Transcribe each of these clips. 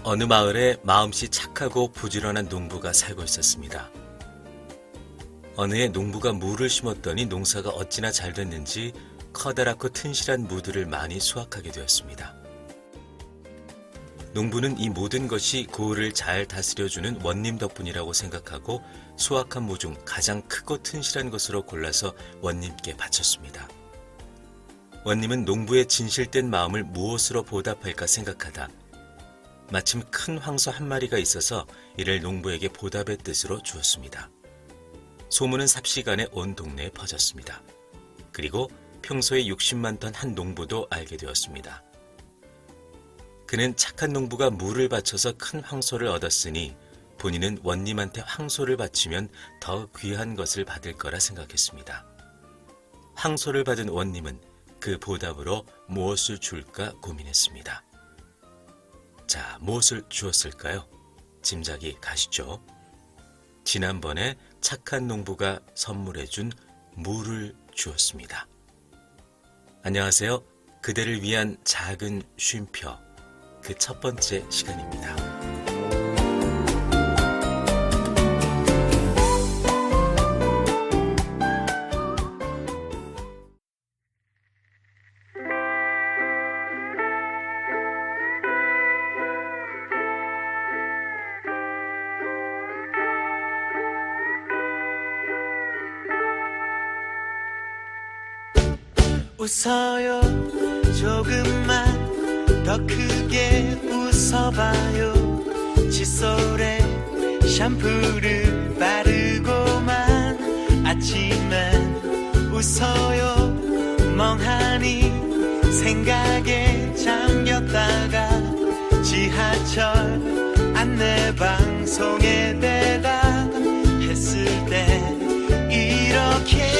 어느 마을에 마음씨 착하고 부지런한 농부가 살고 있었습니다. 어느 해 농부가 무를 심었더니 농사가 어찌나 잘 됐는지 커다랗고 튼실한 무들을 많이 수확하게 되었습니다. 농부는 이 모든 것이 고을을 잘 다스려주는 원님 덕분이라고 생각하고 수확한 무 중 가장 크고 튼실한 것으로 골라서 원님께 바쳤습니다. 원님은 농부의 진실된 마음을 무엇으로 보답할까 생각하다 마침 큰 황소 한 마리가 있어서 이를 농부에게 보답의 뜻으로 주었습니다. 소문은 삽시간에 온 동네에 퍼졌습니다. 그리고 평소에 60만 톤 한 농부도 알게 되었습니다. 그는 착한 농부가 무를 바쳐서 큰 황소를 얻었으니 본인은 원님한테 황소를 바치면 더 귀한 것을 받을 거라 생각했습니다. 황소를 받은 원님은 그 보답으로 무엇을 줄까 고민했습니다. 자, 무엇을 주었을까요? 짐작이 가시죠? 지난번에 착한 농부가 선물해준 무를 주었습니다. 안녕하세요. 그대를 위한 작은 쉼표, 그 첫 번째 시간입니다. 웃어요. 조금만 더 크게 웃어봐요. 칫솔에 샴푸를 바르고만 아침엔 웃어요. 멍하니 생각에 잠겼다가 지하철 안내방송에 대답했을 때 이렇게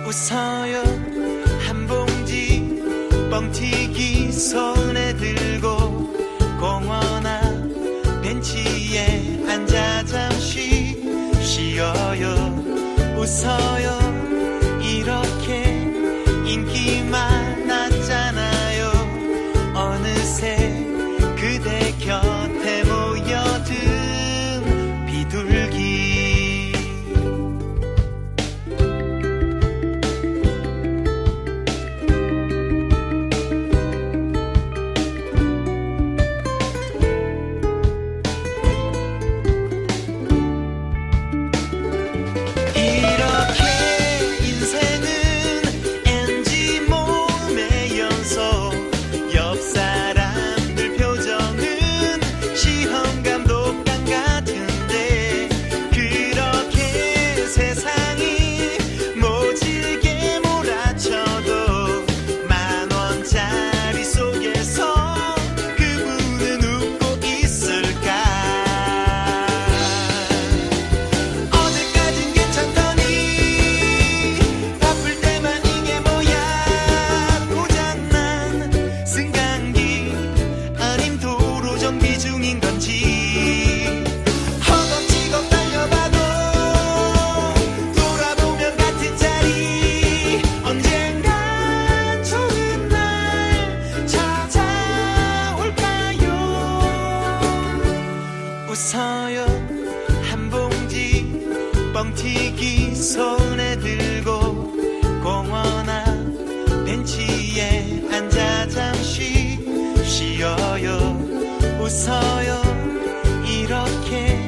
웃어요. 한 봉지 뻥튀기 손에 들고 공원 앞 벤치에 앉아 잠시 쉬어요. 웃어요. 이렇게 인기 많았잖아요. 어느새 그대 곁에 모여든 비둘기. 웃어요. 한 봉지 뻥튀기 손에 들고 공원 앞 벤치에 앉아 잠시 쉬어요. 웃어요. 이렇게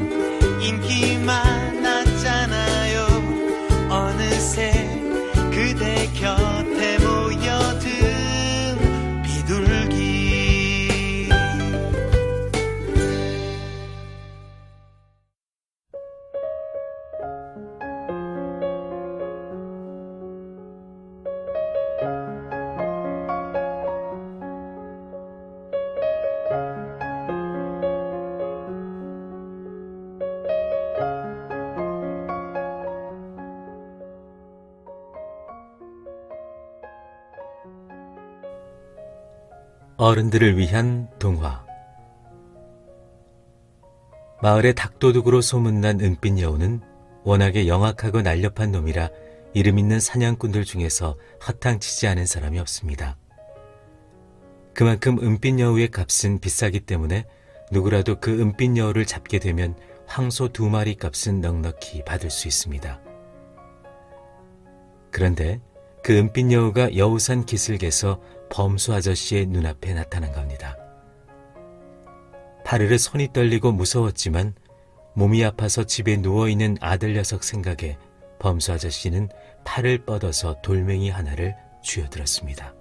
인기 많았잖아요. 어른들을 위한 동화. 마을의 닭도둑으로 소문난 은빛 여우는 워낙에 영악하고 날렵한 놈이라 이름 있는 사냥꾼들 중에서 허탕치지 않은 사람이 없습니다. 그만큼 은빛 여우의 값은 비싸기 때문에 누구라도 그 은빛 여우를 잡게 되면 황소 2마리 값은 넉넉히 받을 수 있습니다. 그런데 그 은빛 여우가 여우산 기슭에서 범수 아저씨의 눈앞에 나타난 겁니다. 파르르 손이 떨리고 무서웠지만 몸이 아파서 집에 누워있는 아들 녀석 생각에 범수 아저씨는 팔을 뻗어서 돌멩이 하나를 쥐어들었습니다.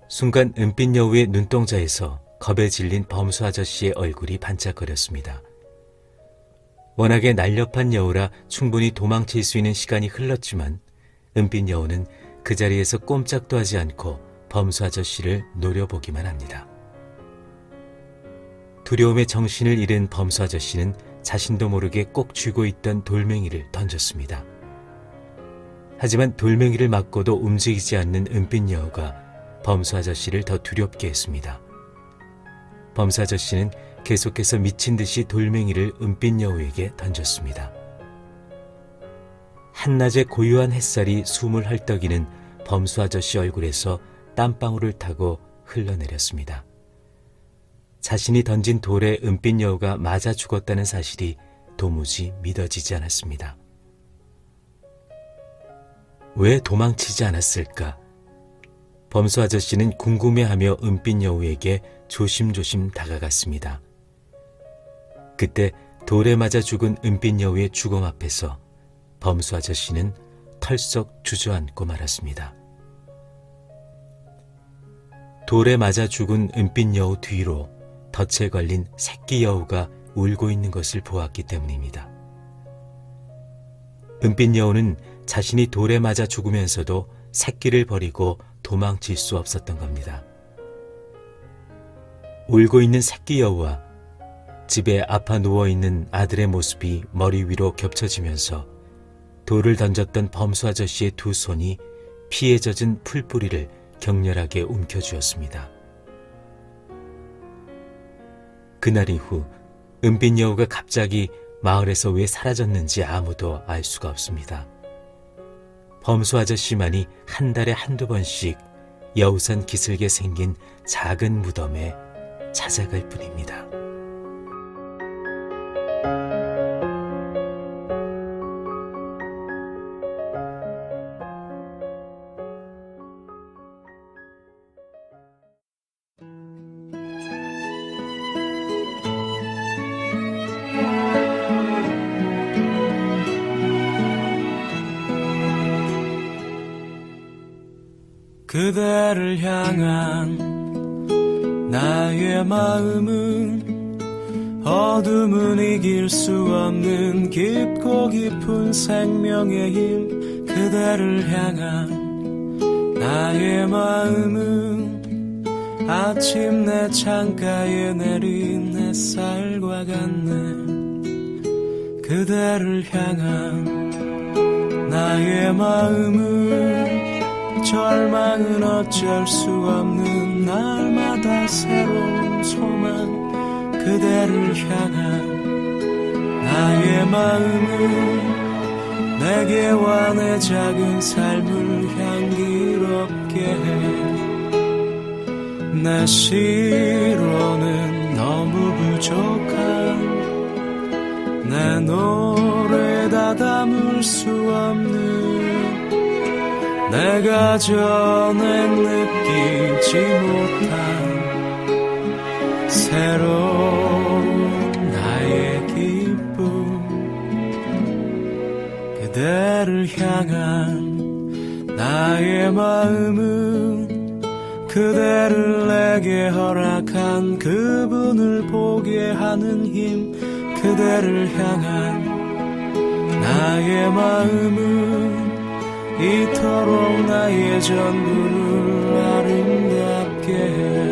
순간 은빛 여우의 눈동자에서 겁에 질린 범수 아저씨의 얼굴이 반짝거렸습니다. 워낙에 날렵한 여우라 충분히 도망칠 수 있는 시간이 흘렀지만 은빛 여우는 그 자리에서 꼼짝도 하지 않고 범수 아저씨를 노려보기만 합니다. 두려움에 정신을 잃은 범수 아저씨는 자신도 모르게 꼭 쥐고 있던 돌멩이를 던졌습니다. 하지만 돌멩이를 맞고도 움직이지 않는 은빛 여우가 범수 아저씨를 더 두렵게 했습니다. 범수 아저씨는 계속해서 미친 듯이 돌멩이를 은빛 여우에게 던졌습니다. 한낮의 고요한 햇살이 숨을 헐떡이는 범수 아저씨 얼굴에서 땀방울을 타고 흘러내렸습니다. 자신이 던진 돌에 은빛 여우가 맞아 죽었다는 사실이 도무지 믿어지지 않았습니다. 왜 도망치지 않았을까? 범수 아저씨는 궁금해하며 은빛 여우에게 조심조심 다가갔습니다. 그때 돌에 맞아 죽은 은빛 여우의 주검 앞에서 범수 아저씨는 털썩 주저앉고 말았습니다. 돌에 맞아 죽은 은빛 여우 뒤로 덫에 걸린 새끼 여우가 울고 있는 것을 보았기 때문입니다. 은빛 여우는 자신이 돌에 맞아 죽으면서도 새끼를 버리고 도망칠 수 없었던 겁니다. 울고 있는 새끼 여우와 집에 아파 누워있는 아들의 모습이 머리 위로 겹쳐지면서 돌을 던졌던 범수 아저씨의 두 손이 피에 젖은 풀뿌리를 격렬하게 움켜쥐었습니다. 그날 이후 은빛 여우가 갑자기 마을에서 왜 사라졌는지 아무도 알 수가 없습니다. 범수 아저씨만이 한 달에 한두 번씩 여우산 기슭에 생긴 작은 무덤에 찾아갈 뿐입니다. 그대를 향한 나의 마음은 어둠은 이길 수 없는 깊고 깊은 생명의 힘. 그대를 향한 나의 마음은 아침 내 창가에 내린 햇살과 같네. 그대를 향한 나의 마음은 절망은 어쩔 수 없는 날마다 새로운 소망. 그대를 향한 나의 마음은 내게와 내 작은 삶을 향기롭게 해. 내 시로는 너무 부족한 내 노래 다 담을 수 없는 내가 전엔 느끼지 못한 새로운 나의 기쁨. 그대를 향한 나의 마음은 그대를 내게 허락한 그분을 보게 하는 힘. 그대를 향한 나의 마음은 이토록 나의 전부를 아름답게 해.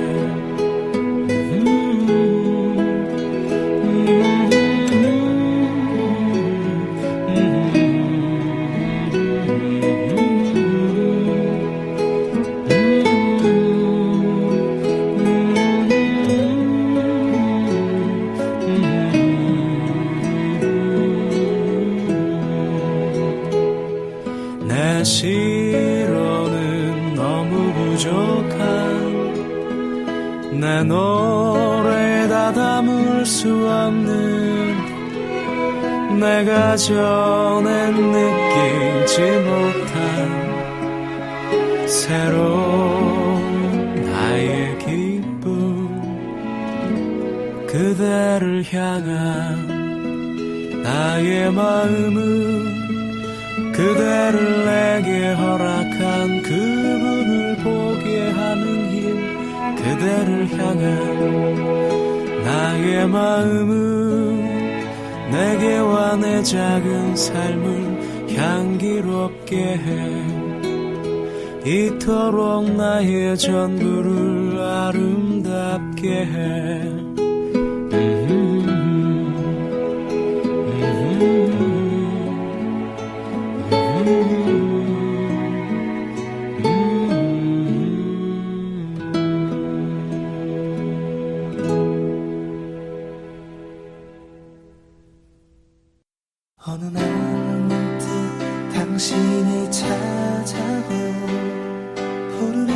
시로는 너무 부족한 내 노래에다 담을 수 없는 내가 전엔 느끼지 못한 새로운 나의 기쁨 그대를 향한 나의 마음은 그대를 내게 허락한 그분을 보게 하는 힘 그대를 향한 나의 마음은 내게와 내 작은 삶을 향기롭게 해 이토록 나의 전부를 아름답게 해 어느 날 문득 당신을 찾아보 푸르른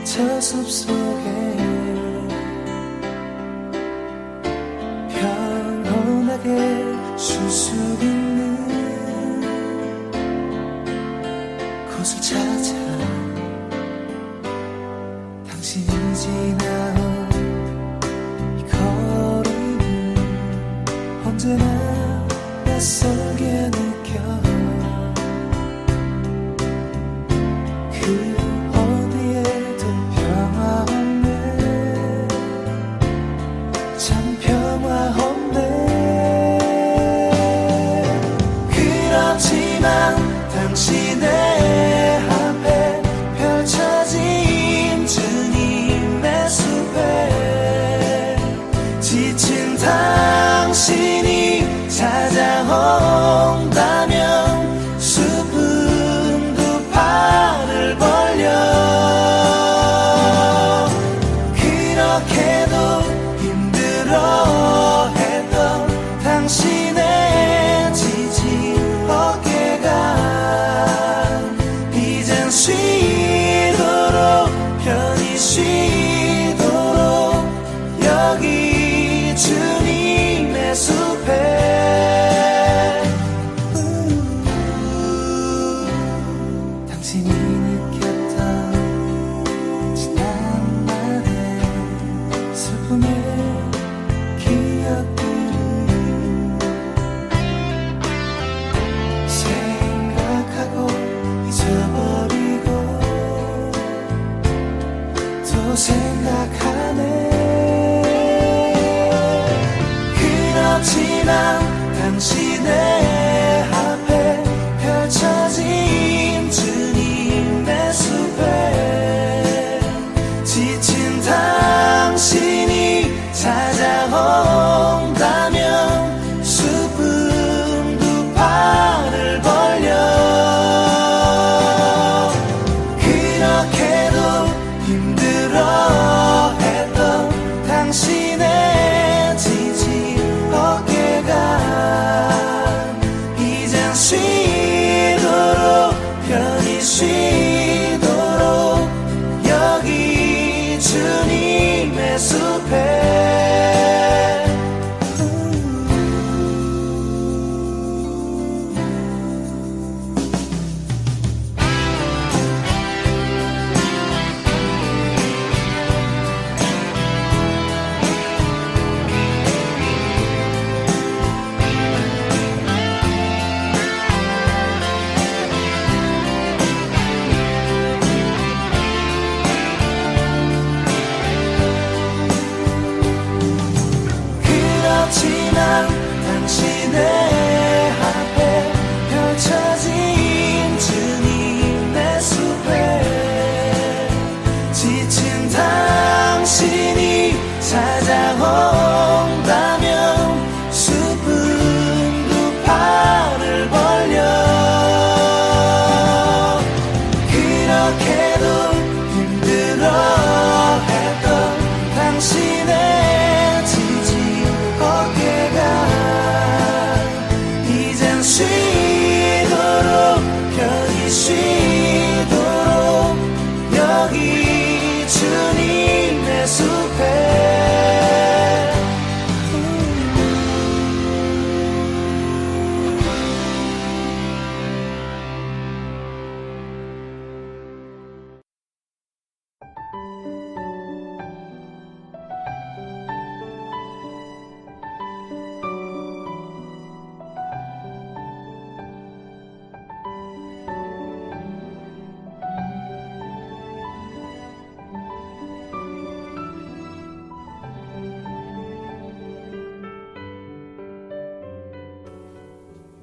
저 숲속에 평온하게 쉴 수 있는 곳을 찾아 당신이 지나온 이 거리는 언제나 낯설게 느껴 그 어디에도 평화 없네 참 평화 없네 그렇지만 당신의 앞에 펼쳐진 주님의 숲에 지친 당신이 찾아온다면 숲은 두 팔을 벌려 그렇게도 힘들어했던 당신의 지친 어깨가 이젠 쉬도록 편히 쉬도록 여기 주님의 숲에 당신이 느꼈던 지난 날의 슬픔의 기억들을 생각하고 잊어버리고 또 생각하네 그렇지만 당신의 앞에 펼쳐진 주님의 숲에 지친 당신이 찾아온다면 숲은 두 팔을 벌려 그렇게도 힘들어했던 당신의 지친 어깨가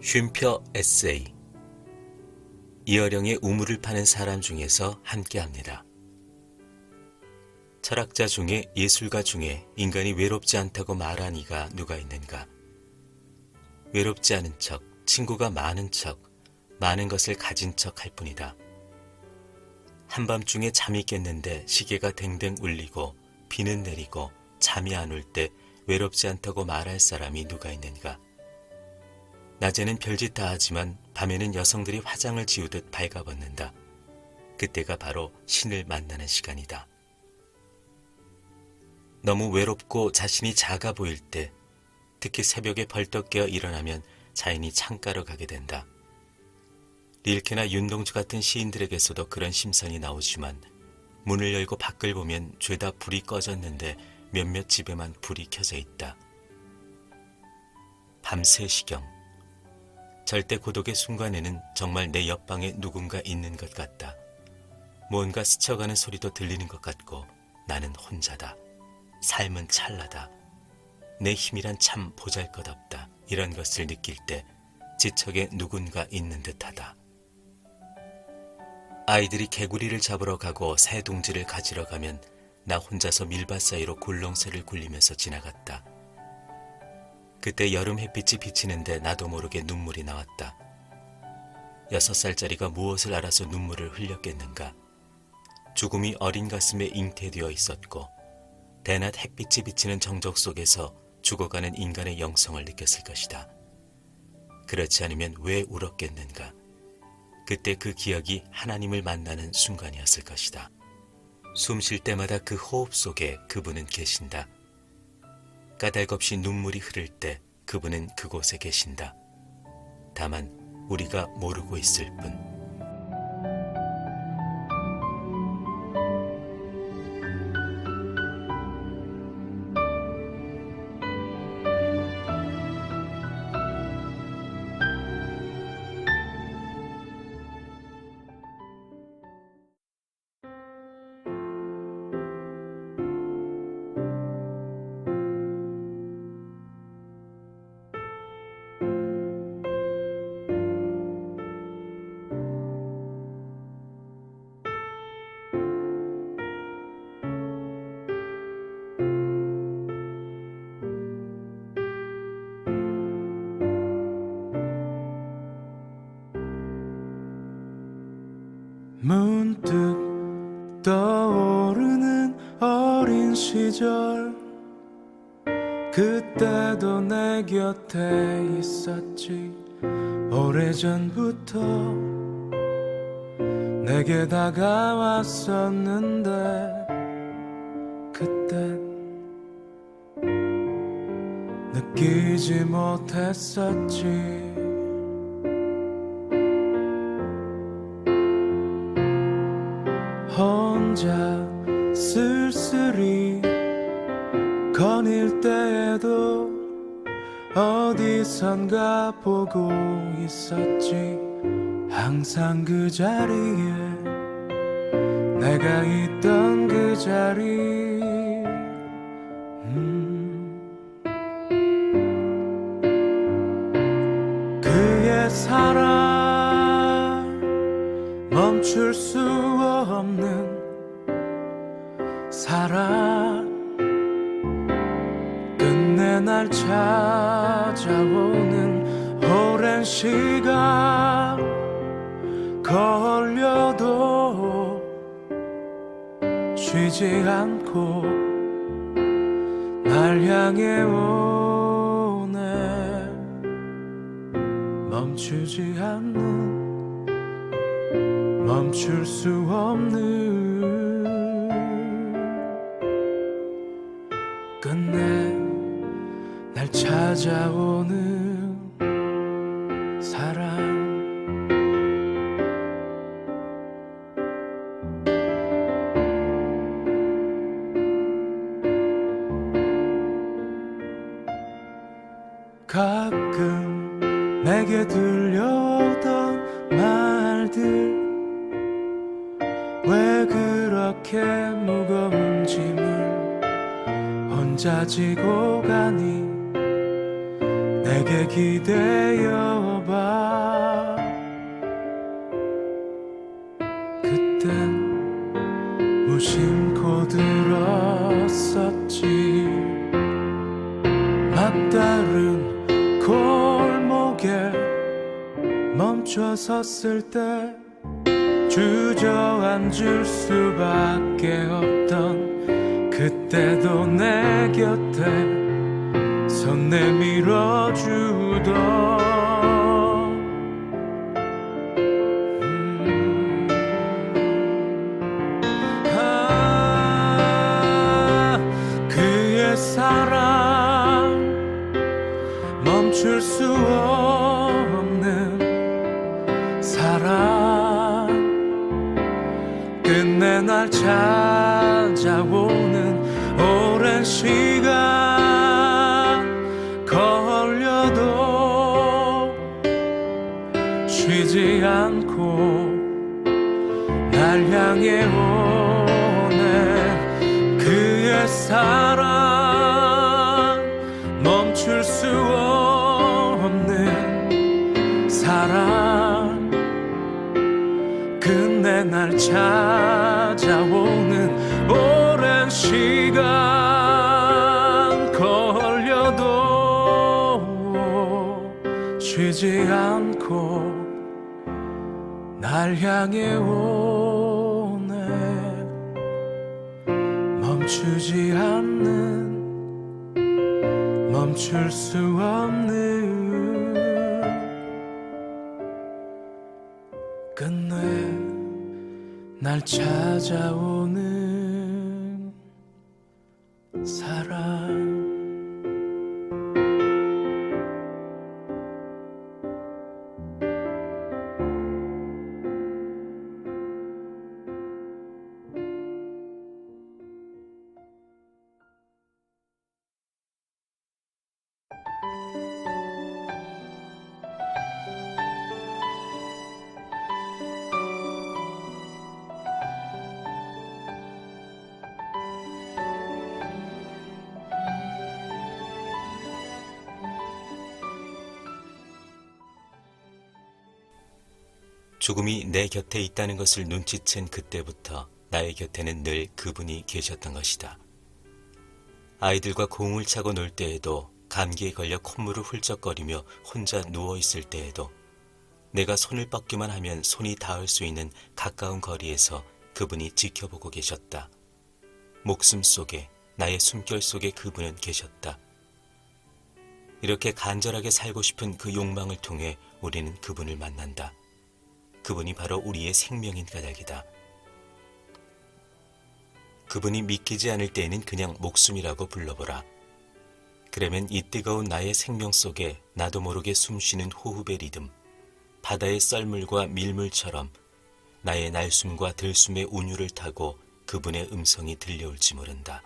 쉼표 에세이. 이어령의 우물을 파는 사람 중에서 함께합니다. 철학자 중에, 예술가 중에 인간이 외롭지 않다고 말한 이가 누가 있는가? 외롭지 않은 척, 친구가 많은 척, 많은 것을 가진 척 할 뿐이다. 한밤중에 잠이 깼는데 시계가 댕댕 울리고 비는 내리고 잠이 안 올 때 외롭지 않다고 말할 사람이 누가 있는가? 낮에는 별짓 다 하지만 밤에는 여성들이 화장을 지우듯 발가벗는다. 그때가 바로 신을 만나는 시간이다. 너무 외롭고 자신이 작아 보일 때, 특히 새벽에 벌떡 깨어 일어나면 자연히 창가로 가게 된다. 릴케나 윤동주 같은 시인들에게서도 그런 심성이 나오지만 문을 열고 밖을 보면 죄다 불이 꺼졌는데 몇몇 집에만 불이 켜져 있다. 밤 3시경. 절대 고독의 순간에는 정말 내 옆방에 누군가 있는 것 같다. 뭔가 스쳐가는 소리도 들리는 것 같고 나는 혼자다. 삶은 찰나다. 내 힘이란 참 보잘것없다. 이런 것을 느낄 때 지척에 누군가 있는 듯하다. 아이들이 개구리를 잡으러 가고 새둥지를 가지러 가면 나 혼자서 밀밭 사이로 굴렁쇠를 굴리면서 지나갔다. 그때 여름 햇빛이 비치는데 나도 모르게 눈물이 나왔다. 6살짜리가 무엇을 알아서 눈물을 흘렸겠는가. 죽음이 어린 가슴에 잉태되어 있었고 대낮 햇빛이 비치는 정적 속에서 죽어가는 인간의 영성을 느꼈을 것이다. 그렇지 않으면 왜 울었겠는가. 그때 그 기억이 하나님을 만나는 순간이었을 것이다. 숨 쉴 때마다 그 호흡 속에 그분은 계신다. 까닭없이 눈물이 흐를 때 그분은 그곳에 계신다. 다만 우리가 모르고 있을 뿐. 문득 떠오르는 어린 시절, 그때도 내 곁에 있었지. 오래전부터 내게 다가왔었는데 그땐 느끼지 못했었지. 혼자 쓸쓸히 거닐 때에도 어디선가 보고 있었지. 항상 그 자리에, 내가 있던 그 자리. 그의 사랑 멈출 수 없는 사랑, 끝내 날 찾아오는 오랜 시간 걸려도 쉬지 않고 날 향해 오네. 멈추지 않는, 멈출 수 없는, 끝내 날 찾아오는 사랑. 가끔 내게 들려오던 말들, 왜 그렇게 무거운 짐을 혼자 지고 가니. 내 내게 기대어봐. 그땐 무심코 들었었지. 막다른 골목에 멈춰 섰을 때 주저앉을 수밖에 없던 그때도 내 곁에 손 내밀어 주던 그의 사랑 멈출 수 없는 사랑 끝내 날 찾아오는 오랜 시간 걸려도 쉬지 않고 날 향해 오네. 그의 사랑 멈출 수 없는 사랑 끝내 날 찾아오는 오랜 시간 걸려도 쉬지 않고 날 향해 오네. 멈추지 않는 멈출 수 없는 끝내 날 찾아오는 사랑. 죽음이 내 곁에 있다는 것을 눈치챈 그때부터 나의 곁에는 늘 그분이 계셨던 것이다. 아이들과 공을 차고 놀 때에도, 감기에 걸려 콧물을 훌쩍거리며 혼자 누워있을 때에도, 내가 손을 뻗기만 하면 손이 닿을 수 있는 가까운 거리에서 그분이 지켜보고 계셨다. 목숨 속에, 나의 숨결 속에 그분은 계셨다. 이렇게 간절하게 살고 싶은 그 욕망을 통해 우리는 그분을 만난다. 그분이 바로 우리의 생명인 까닭이다. 그분이 믿기지 않을 때에는 그냥 목숨이라고 불러보라. 그러면 이 뜨거운 나의 생명 속에 나도 모르게 숨쉬는 호흡의 리듬, 바다의 썰물과 밀물처럼 나의 날숨과 들숨의 운율을 타고 그분의 음성이 들려올지 모른다.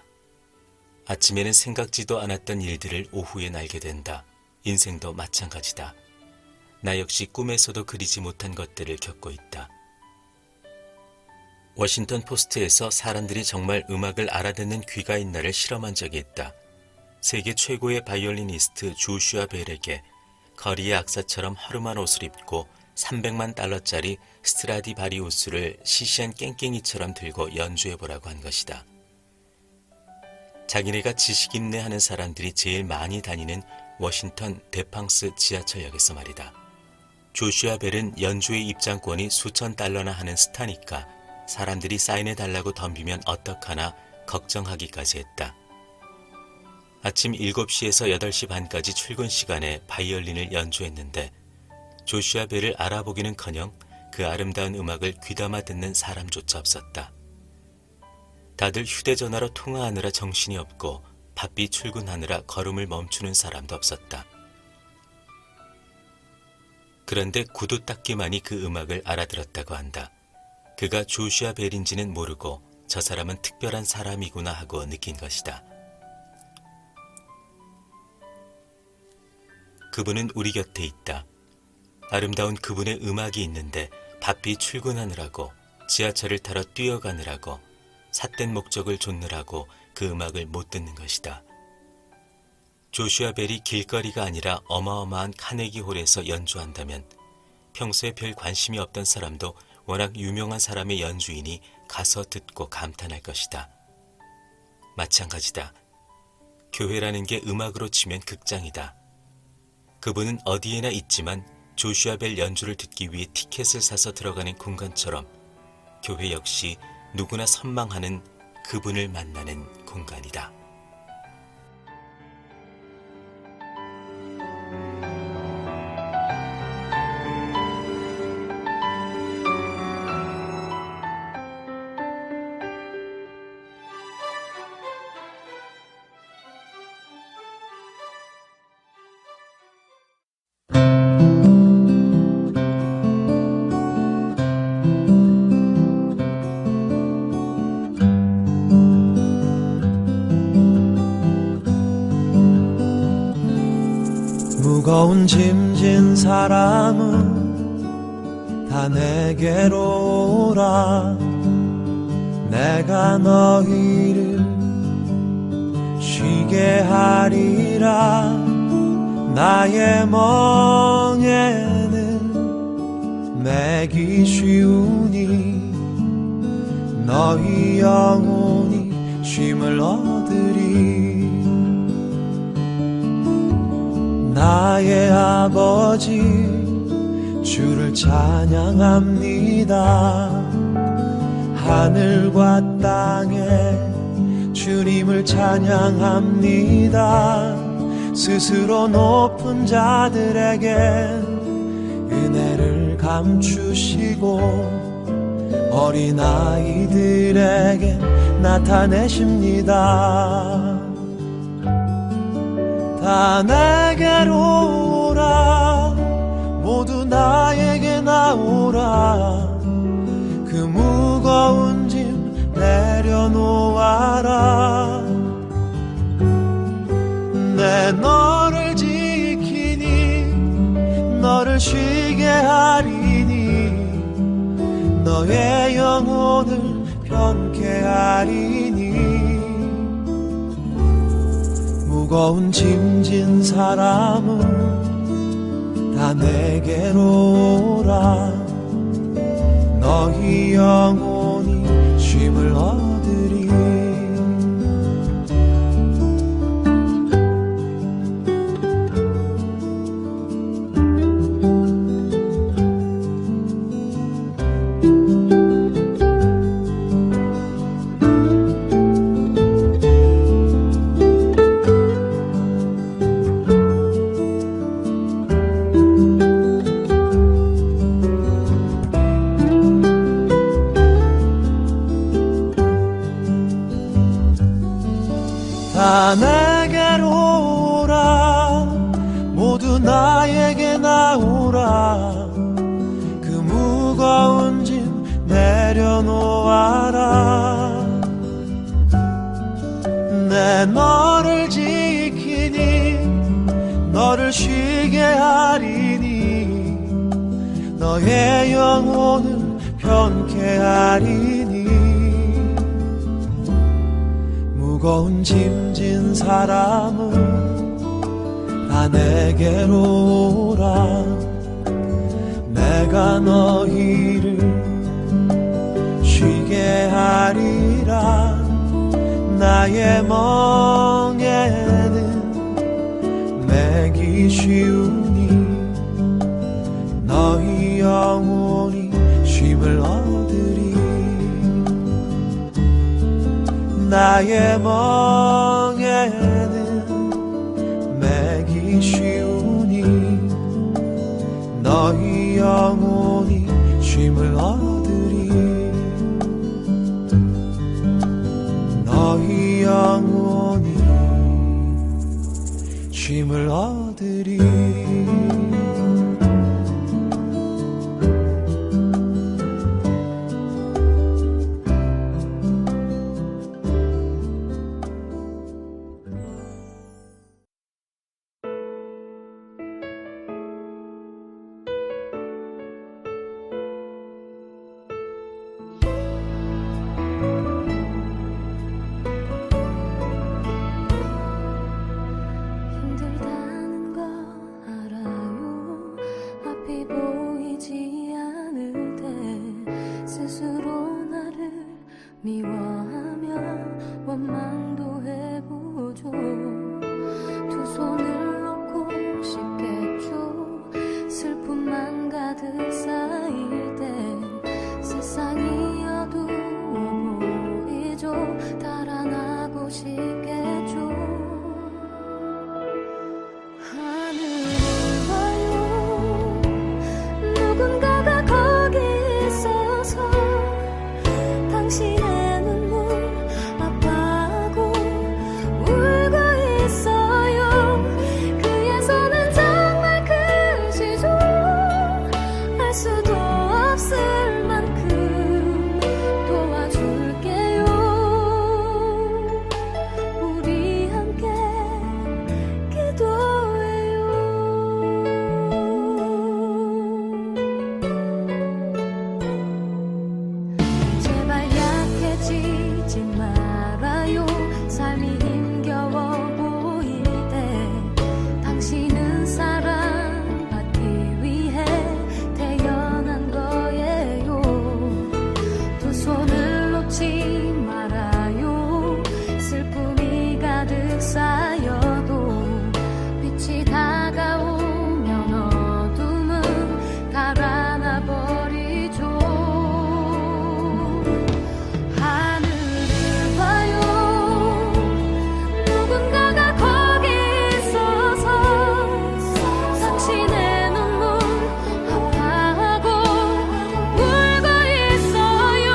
아침에는 생각지도 않았던 일들을 오후에 알게 된다. 인생도 마찬가지다. 나 역시 꿈에서도 그리지 못한 것들을 겪고 있다. 워싱턴 포스트에서 사람들이 정말 음악을 알아듣는 귀가 있나를 실험한 적이 있다. 세계 최고의 바이올리니스트 조슈아 벨에게 거리의 악사처럼 허름한 옷을 입고 300만 달러짜리 스트라디바리우스를 시시한 깽깽이처럼 들고 연주해보라고 한 것이다. 자기네가 지식인내하는 사람들이 제일 많이 다니는 워싱턴 데팡스 지하철역에서 말이다. 조슈아 벨은 연주의 입장권이 수천 달러나 하는 스타니까 사람들이 사인해달라고 덤비면 어떡하나 걱정하기까지 했다. 아침 7시에서 8시 반까지 출근 시간에 바이올린을 연주했는데 조슈아 벨을 알아보기는커녕 그 아름다운 음악을 귀담아 듣는 사람조차 없었다. 다들 휴대전화로 통화하느라 정신이 없고 바삐 출근하느라 걸음을 멈추는 사람도 없었다. 그런데 구두 닦기만이 그 음악을 알아들었다고 한다. 그가 조슈아 벨인지는 모르고 저 사람은 특별한 사람이구나 하고 느낀 것이다. 그분은 우리 곁에 있다. 아름다운 그분의 음악이 있는데 바삐 출근하느라고, 지하철을 타러 뛰어가느라고, 삿된 목적을 좇느라고 그 음악을 못 듣는 것이다. 조슈아 벨이 길거리가 아니라 어마어마한 카네기 홀에서 연주한다면 평소에 별 관심이 없던 사람도 워낙 유명한 사람의 연주이니 가서 듣고 감탄할 것이다. 마찬가지다. 교회라는 게 음악으로 치면 극장이다. 그분은 어디에나 있지만 조슈아 벨 연주를 듣기 위해 티켓을 사서 들어가는 공간처럼 교회 역시 누구나 선망하는 그분을 만나는 공간이다. 무거운 짐진 사람은 다 내게로 오라. 내가 너희를 쉬게 하리라. 나의 멍에는 매기 쉬우니 너희 영혼이 쉼을 얻으리. 나의 아버지 주를 찬양합니다. 하늘과 땅에 주님을 찬양합니다. 스스로 높은 자들에게 은혜를 감추시고 어린아이들에게 나타내십니다. 다 내게로 오라. 모두 나에게 나오라. 그 무거운 짐 내려놓아라. 내 너를 지키니 너를 쉬게 하리니 너의 영혼을 편케 하리니. 무거운 짐진 사람은 다 내게로 오라. 너희 영혼이 쉼을 얻으리. 다 내게로 오라. 모두 나에게 나오라. 그 무거운 짐 내려놓아라. 내 너를 지키니 너를 쉬게 하리니 너의 영혼을 편케 하리니. 무거운 짐진 사람은 다 내게로 오라. 내가 너희를 쉬게 하리라. 나의 멍에는 매기 쉬우니 너희 영혼이 쉼을 얻으리. 나의 멍에는 매기 쉬우니 너희 영혼이 쉼을 얻으리. 너희 영혼이 쉼을 얻으리. 가득 쌓일 때 세상이 어두워 보이죠. 달아나고 싶겠죠. 하늘을 봐요. 누군가가 거기 있어서 당신의 눈물 아파하고 울고 있어요. 그의 손은 정말 크시죠. 알 수도 없을 만큼 도와줄게요. 우리 함께 기도해요. 제발 약해지지 말아요. 삶이 힘겨워 보일 때 당신은 사랑받기 위해 태어난 거예요. 두 손을 놓지 말아요. 슬픔이 가득 쌓여도 빛이 다가오면 어둠은 달아나 버리죠. 하늘을 봐요. 누군가가 거기 있어서 당신의 눈물 아파하고 울고 있어요.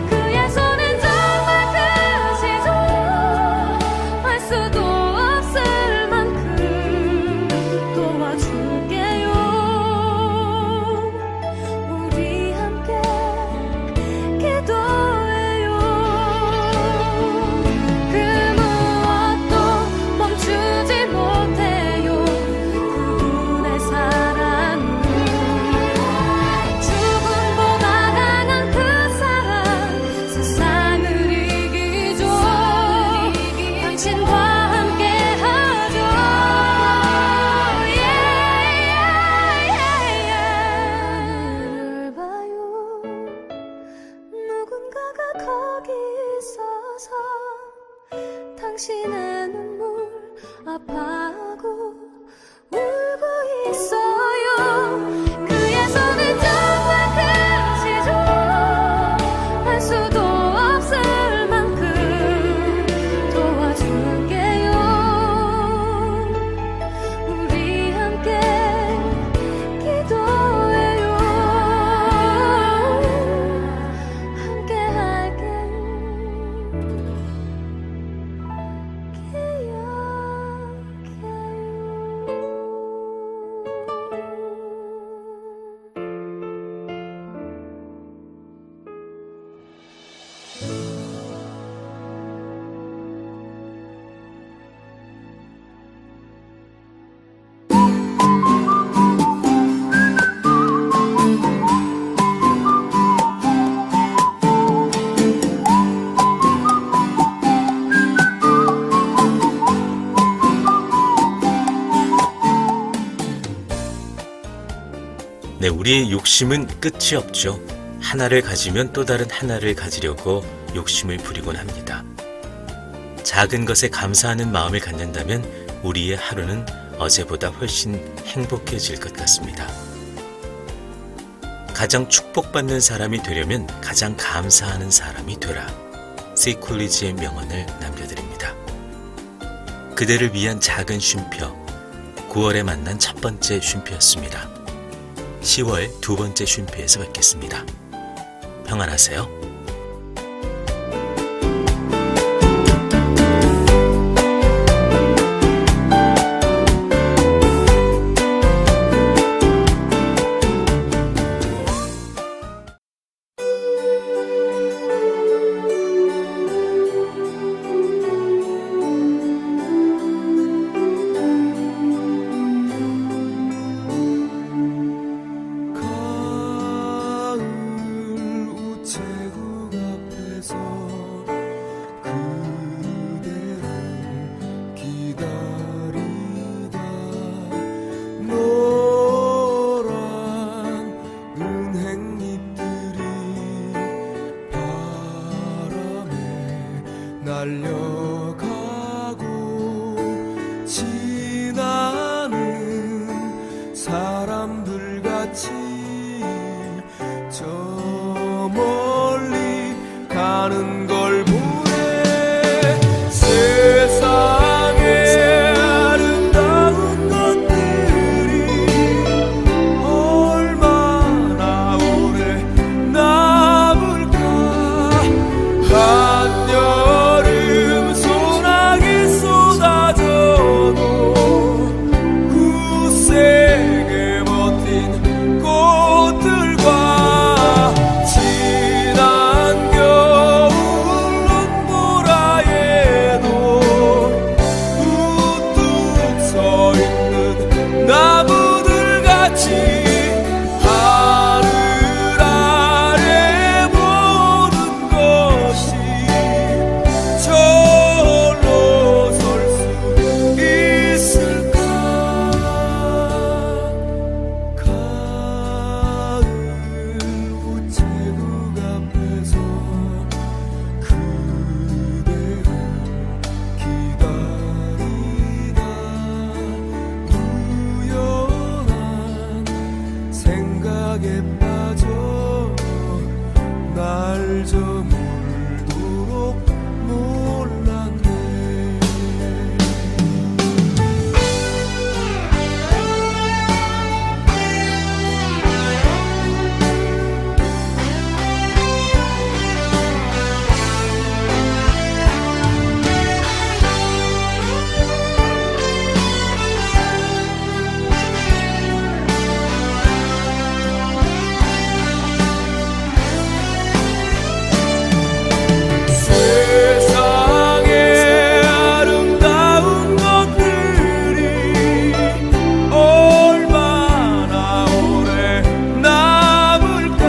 그의 손은 정말 크시죠. 알 수도 없을 만큼 도와줄게요. 우리 함께 기도해요. 그 무엇도 멈추지 못해요. 그분의 사랑은 죽음보다 강한 그 사랑 세상을 이기죠. 당신과 함께하죠. 하늘을 봐요. 누군가가 거기 있어서 당신의 눈물 아파하고 울고 있어요. 그의 손은 정말 크시죠. 알 수도 없을 만큼 도와줄게요. 우리 함께 기도해요. 함께 할게요. 네, 우리의 욕심은 끝이 없죠. 하나를 가지면 또 다른 하나를 가지려고 욕심을 부리곤 합니다. 작은 것에 감사하는 마음을 갖는다면 우리의 하루는 어제보다 훨씬 행복해질 것 같습니다. 가장 축복받는 사람이 되려면 가장 감사하는 사람이 되라. 세이콜리지의 명언을 남겨드립니다. 그대를 위한 작은 쉼표, 9월에 만난 첫 번째 쉼표였습니다. 10월 두 번째 쉼표에서 뵙겠습니다. 평안하세요. 날려가고 지나는 사람들과 같이 저 멀리 가는 걸 보네. 세상에 아름다운 것들이 얼마나 오래 남을까. 한여름 소나기 쏟아져도 굳세게 버틴 꽃들과 지난 겨울 눈보라에도 우뚝 서 있는 나무들 같이 하늘 아래 보는 것이 저홀로 설 수 있을까. 가을 우체국 앞에서 그대를 기다리다 우연한 생각에 빠져 날 저물도록 몰랐네. 세상에 아름다운 것들이 얼마나 오래 남을까.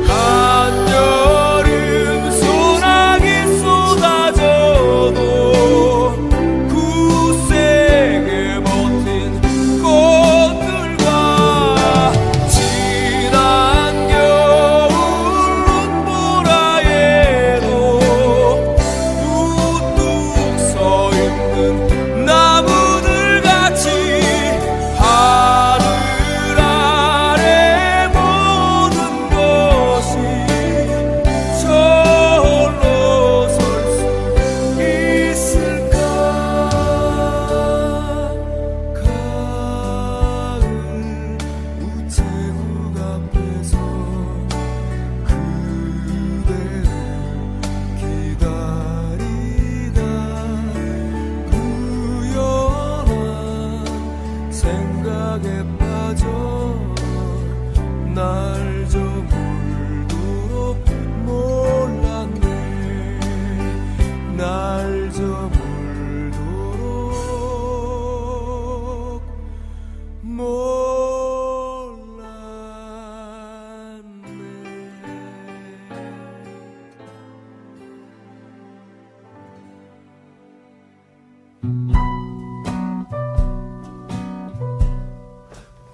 한여름 소나기 쏟아져도 굳세게 버틴 꽃들과 지난 겨울 눈보라에도 우뚝 서 있는 나무들 같이 하늘 아래 모든 것이 저홀로 설 수 있을까. 가을 우체국 앞에서 그대를 기다리다 우연한 생각에 빠져 날 저물도록 몰랐네. 날 저물도록 몰랐네.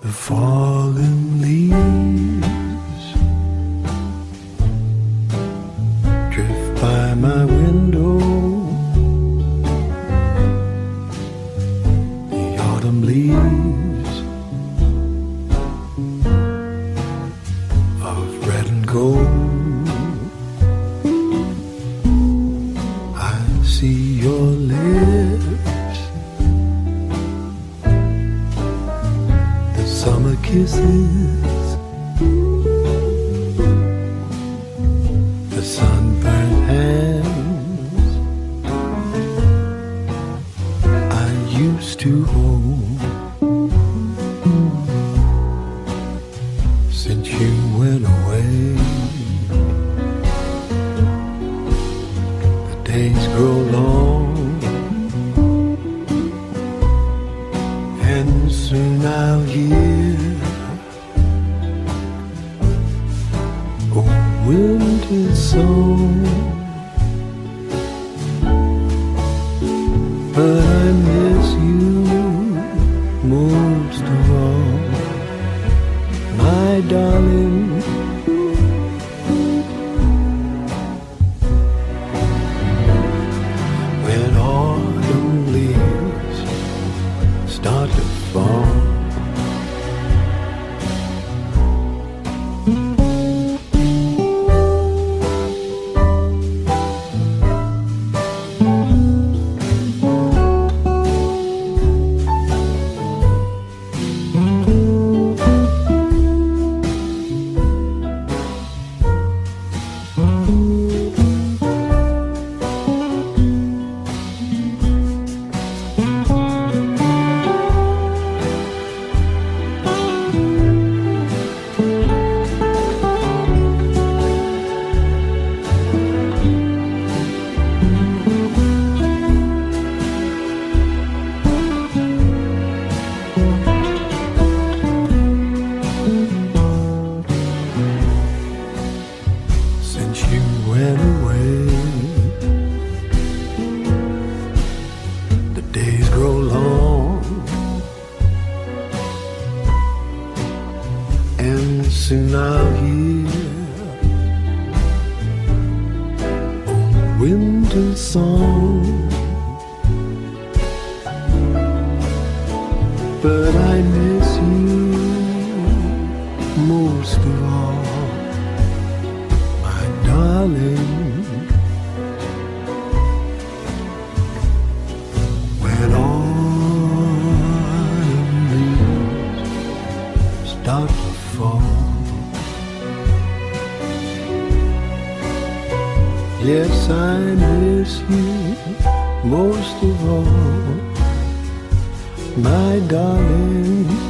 The fallen leaves drift by my window. The autumn leaves of red and gold. I see your lips, the summer kisses, the sunburned hands I used to hold. Since you went away, the days grow long, and soon I'll hear a winter song. But I miss you most of all, my darling. When autumn leaves start to fall, and soon I'll hear a winter song. But I miss you most of all, my darling. When autumn leaves start to fall, yes, I miss you most of all, my darling.